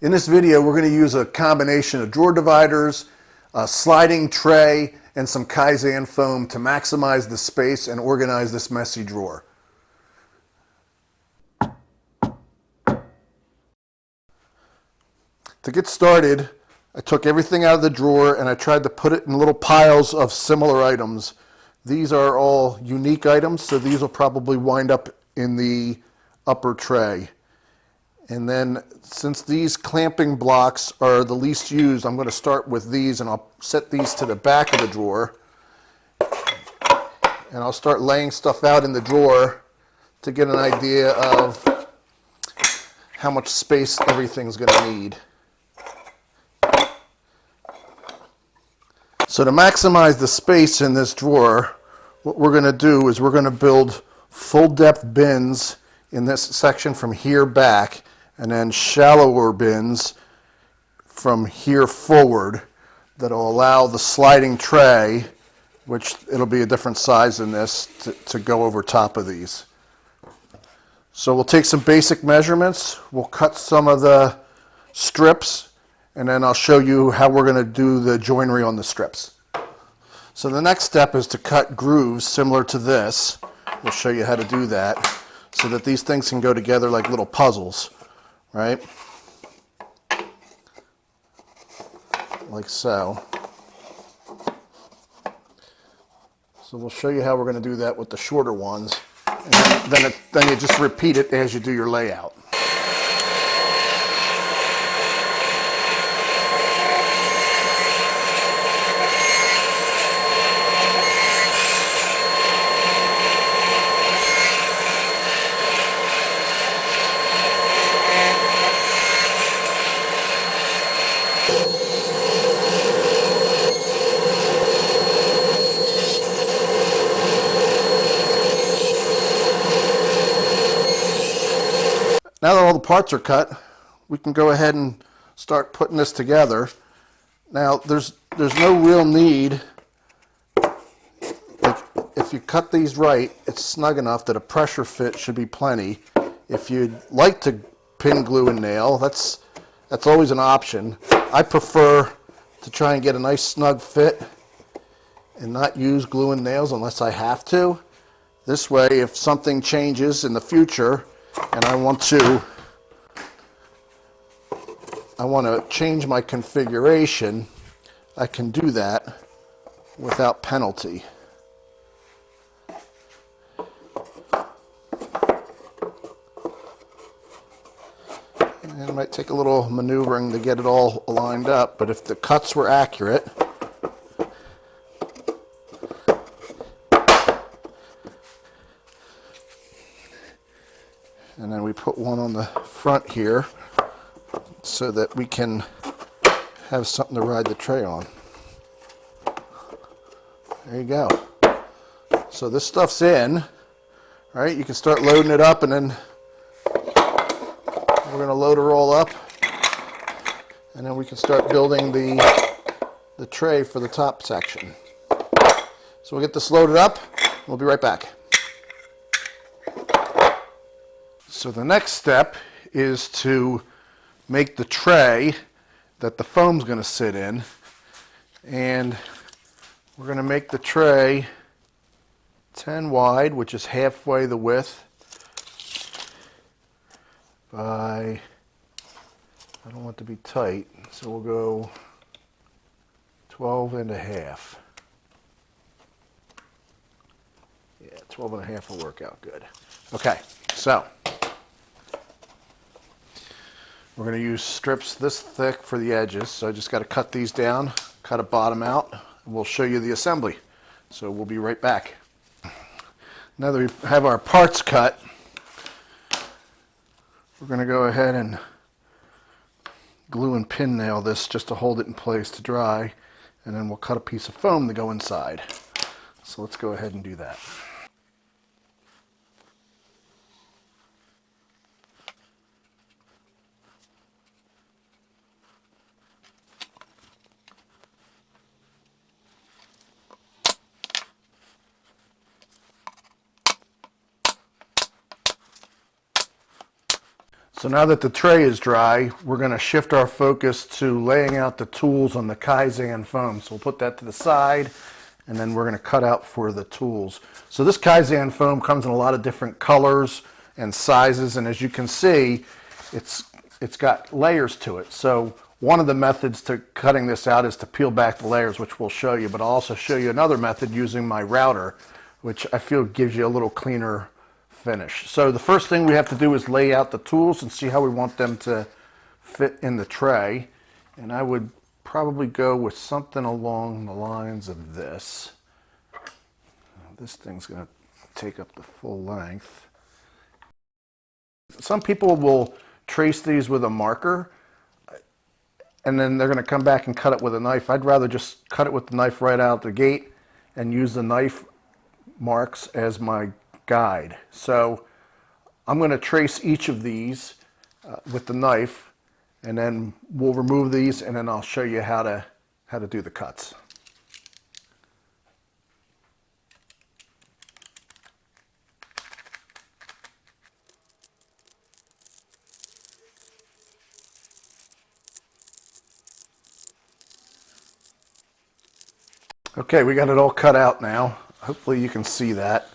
In this video, we're going to use a combination of drawer dividers, a sliding tray, and some Kaizen foam to maximize the space and organize this messy drawer. To get started, I took everything out of the drawer and I tried to put it in little piles of similar items. These are all unique items, so these will probably wind up in the upper tray. And then since these clamping blocks are the least used, I'm going to start with these and I'll set these to the back of the drawer. And I'll start laying stuff out in the drawer to get an idea of how much space everything's going to need. So to maximize the space in this drawer, what we're going to do is we're going to build full depth bins in this section from here back, and then shallower bins from here forward that'll allow the sliding tray, which it'll be a different size than this, to go over top of these. So we'll take some basic measurements, we'll cut some of the strips, and then I'll show you how we're going to do the joinery on the strips. So the next step is to cut grooves similar to this. We'll show you how to do that so that these things can go together like little puzzles. Right? Like so. So we'll show you how we're going to do that with the shorter ones. And then you just repeat it as you do your layout. Now that all the parts are cut, we can go ahead and start putting this together. Now, there's no real need, like, if you cut these right, it's snug enough that a pressure fit should be plenty. If you'd like to pin, glue, and nail, that's always an option. I prefer to try and get a nice snug fit and not use glue and nails unless I have to. This way, if something changes in the future, and I want to change my configuration, I can do that without penalty. And it might take a little maneuvering to get it all lined up, but if the cuts were accurate, and then we put one on the front here so that we can have something to ride the tray on. There you go. So this stuff's in, right? You can start loading it up, and then we're going to load her all up, and then we can start building the tray for the top section. So we'll get this loaded up. We'll be right back. So the next step is to make the tray that the foam's going to sit in, and we're going to make the tray 10 wide, which is halfway the width, by, I don't want it to be tight, so we'll go 12 and a half. Yeah, 12 and a half will work out good. Okay, so we're going to use strips this thick for the edges, so I just got to cut these down, cut a bottom out, and we'll show you the assembly. So we'll be right back. Now that we have our parts cut, we're going to go ahead and glue and pin nail this just to hold it in place to dry, and then we'll cut a piece of foam to go inside. So let's go ahead and do that. So now that the tray is dry, we're going to shift our focus to laying out the tools on the Kaizen foam. So we'll put that to the side, and then we're going to cut out for the tools. So this Kaizen foam comes in a lot of different colors and sizes, and as you can see, it's got layers to it. So one of the methods to cutting this out is to peel back the layers, which we'll show you, but I'll also show you another method using my router, which I feel gives you a little cleaner finish. So the first thing we have to do is lay out the tools and see how we want them to fit in the tray. And I would probably go with something along the lines of this. This thing's going to take up the full length. Some people will trace these with a marker, and then they're going to come back and cut it with a knife. I'd rather just cut it with the knife right out the gate and use the knife marks as my guide. So I'm going to trace each of these with the knife, and then we'll remove these, and then I'll show you how to do the cuts. Okay, we got it all cut out now. Hopefully you can see that.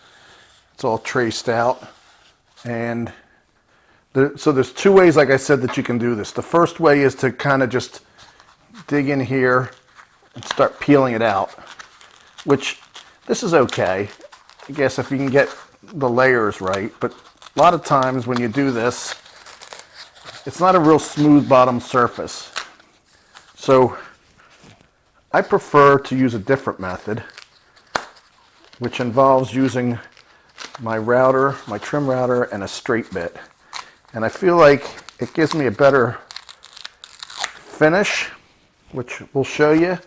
It's all traced out. And so there's two ways, like I said, that you can do this. The first way is to kind of just dig in here and start peeling it out, which this is okay, I guess, if you can get the layers right. But a lot of times when you do this, it's not a real smooth bottom surface. So I prefer to use a different method, which involves using my router, my trim router, and a straight bit. And I feel like it gives me a better finish, which we'll show you.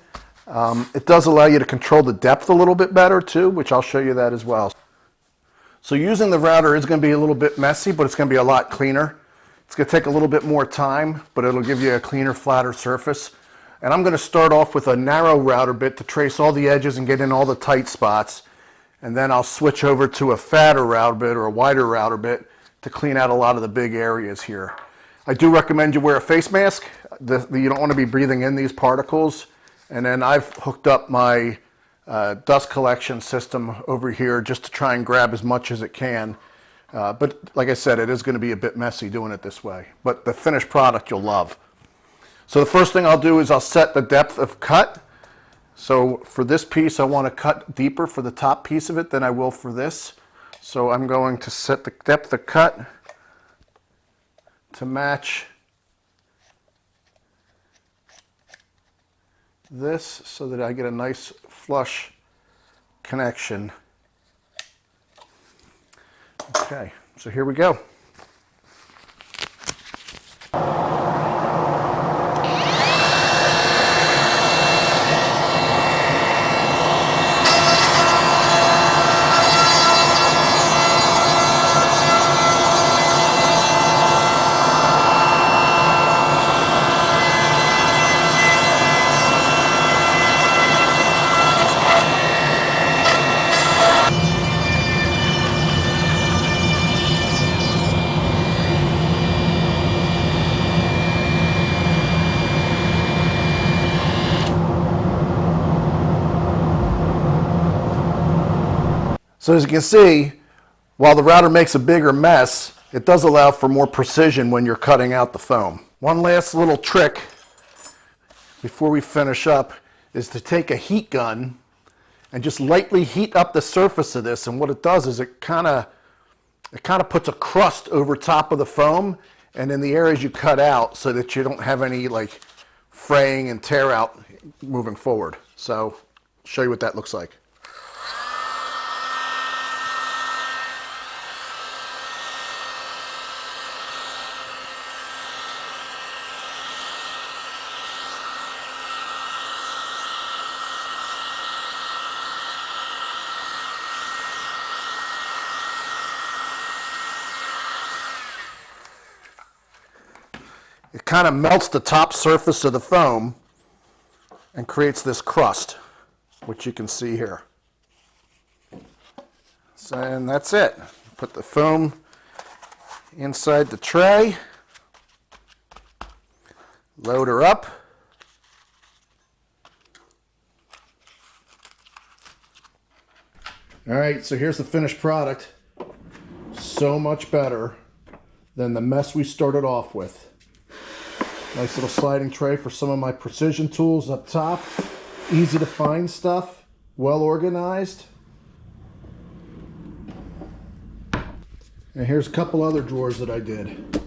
It does allow you to control the depth a little bit better too, which I'll show you that as well. So using the router is going to be a little bit messy, but it's going to be a lot cleaner. It's going to take a little bit more time, but it'll give you a cleaner, flatter surface. And I'm going to start off with a narrow router bit to trace all the edges and get in all the tight spots. And then I'll switch over to a fatter router bit or a wider router bit to clean out a lot of the big areas here. I do recommend you wear a face mask. You don't want to be breathing in these particles. And then I've hooked up my dust collection system over here just to try and grab as much as it can. But like I said, it is going to be a bit messy doing it this way. But the finished product you'll love. So the first thing I'll do is I'll set the depth of cut. So for this piece, I want to cut deeper for the top piece of it than I will for this. So I'm going to set the depth of cut to match this so that I get a nice flush connection. Okay, so here we go. So as you can see, while the router makes a bigger mess, it does allow for more precision when you're cutting out the foam. One last little trick before we finish up is to take a heat gun and just lightly heat up the surface of this. And what it does is it kind of puts a crust over top of the foam and in the areas you cut out so that you don't have any like fraying and tear out moving forward. So I'll show you what that looks like. It kind of melts the top surface of the foam and creates this crust, which you can see here. So, and that's it. Put the foam inside the tray. Load her up. All right, so here's the finished product. So much better than the mess we started off with. Nice little sliding tray for some of my precision tools up top. Easy to find stuff, well organized. And here's a couple other drawers that I did.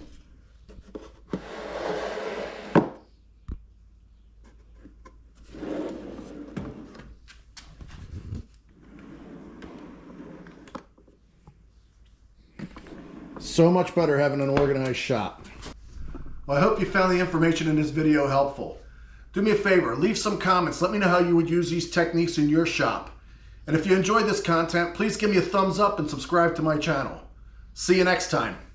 So much better having an organized shop. Well, I hope you found the information in this video helpful. Do me a favor, leave some comments. Let me know how you would use these techniques in your shop. And if you enjoyed this content, please give me a thumbs up and subscribe to my channel. See you next time.